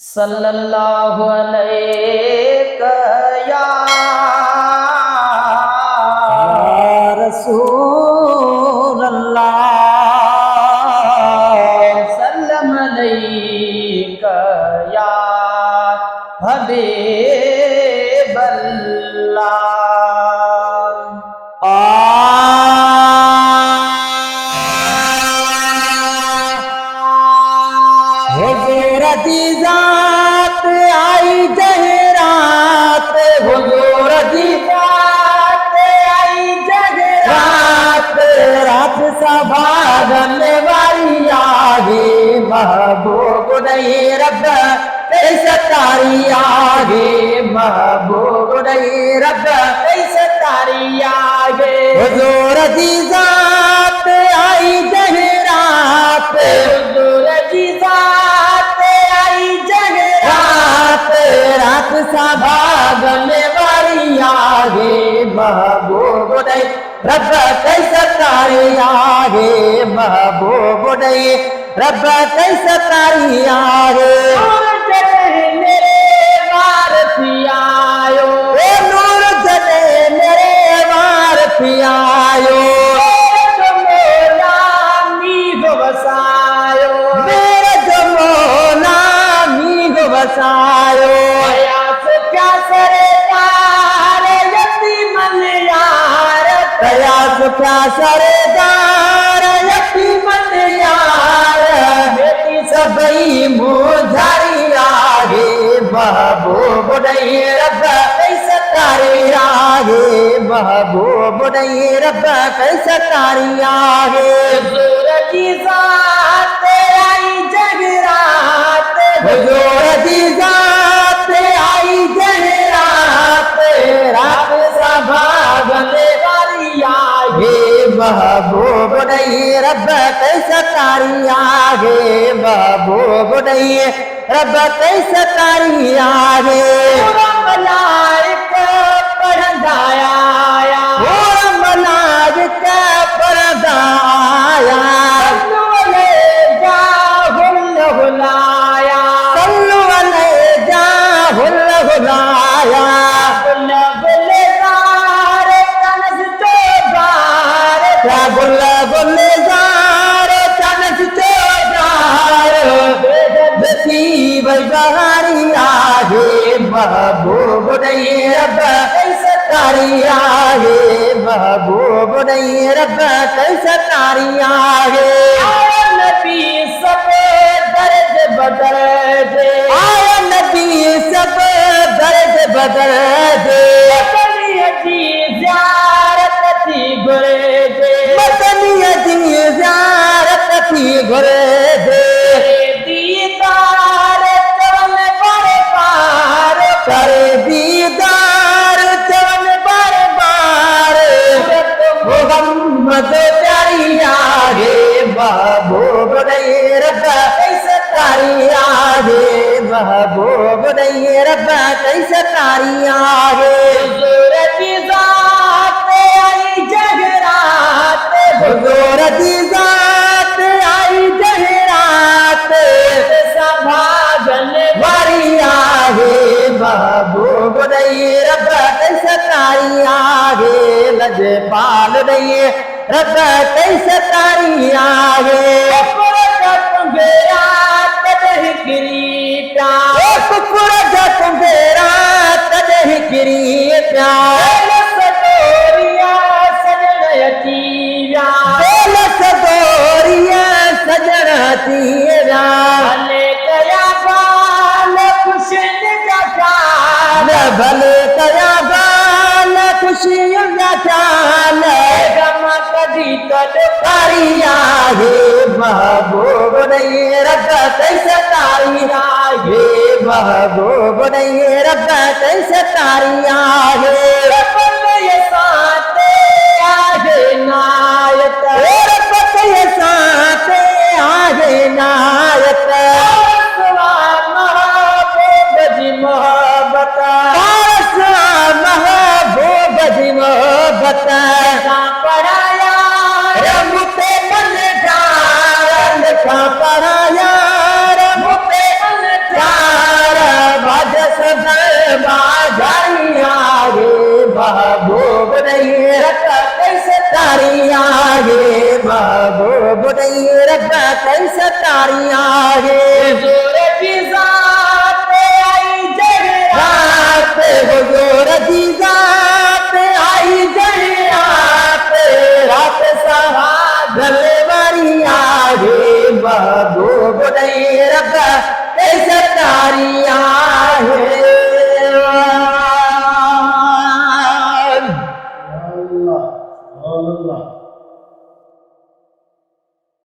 सल्लल्लाहु अलैका या रसूल अल्लाह, सल्लम अलैका या हबीब अल्लाह। हुजूर दी ज़ात आई जहरात, हुजूर दी ज़ात आई जहरात, रात सभागन वाली आगे महबूब नहीं रब कैसे तारी आगे, महबूब नहीं रब कैसे तारी आगे। हुजूर दी ज़ात आई जहरात, हुजूर दी ज़ात आई जहरात, रात सभागन वाली आगे महबूब नहीं रब कैसे तारी आगे, महबूब नहीं रब कैसे तारी आगे। मेरे वार पियायो, नूर जले मेरे वार पियायो, मेरे जो मौला मीग बसायो। प्रयास क्या सरदार यतीमन यार, प्रयास क्या सरदार यतीमन यार, बेटी सबई मुझारी आगे महबूब नहीं रब कैसे तारी आगे, महबूब नहीं रब कैसे तारी आगे। हुजूर की ज़ात आई जहरात, हुजूर की ज़ात आई जहरात, रात सभागन वाली आगे महबूब नहीं रब कैसे तारी आगे, महबूब नहीं रब कैसे तारी आगे। मलाइका पढ़ंदा आया, मलाइका पढ़ंदा आया, सल्लु अलैका हुल हुलाया, सल्लु अलैका हुल हुलाया, गुल गुलजार तनस चोबार, गुल गुलजार तनस चोबार, बेटी बहारी आगे महबूब नहीं रब कैसे तारी आगे, महबूब नहीं रब कैसे तारी आगे। नबी सब दर्द बदल दे, आया नबी सब दर्द बदल दे, मदनी ज़ियारत थी घुरे दे, मदनी ज़ियारत थी घुरे दे, दीदार चवन बार बार करे, दीदार चवन बार बार, मोहम्मद प्यारी आगे महबूब नहीं रब कैसे तारी आगे, महबूब नहीं रब कैसे तारी आगे। हुजूर की ज़ात आई जहरात, हुजूर की ज़ात आई जहरात, सभागन वाली आगे महबूब नहीं रब कैसे तारी आगे, लजपाल नहीं रब कैसे तारी आगे। कुकुर जतुंगेरा तदहि गिरी प्यार, सदोरिया सजन यतीरा, सदोरिया सजन तीरा, भले कया बाल खुशिन का ख्याल, भले कया बाल खुशियों का ख्याल, गम कभी तद तारी आगे महबूब नहीं रब कैसे तारी आगे, महबूब नहीं रब कैसे तारी आगे। ये साथ आगे नायत, ये साथ आगे नायत, महबूब जी मोहब्बत, महबूब जी मोहब्बत, पढ़ाया रमुते मन डाल, पढ़ाया रमुते मन डाल, सदर बाजारिया गे महबूब नहीं रखा कैसे तारिया गे महबूब नहीं रखा कैसे तारिया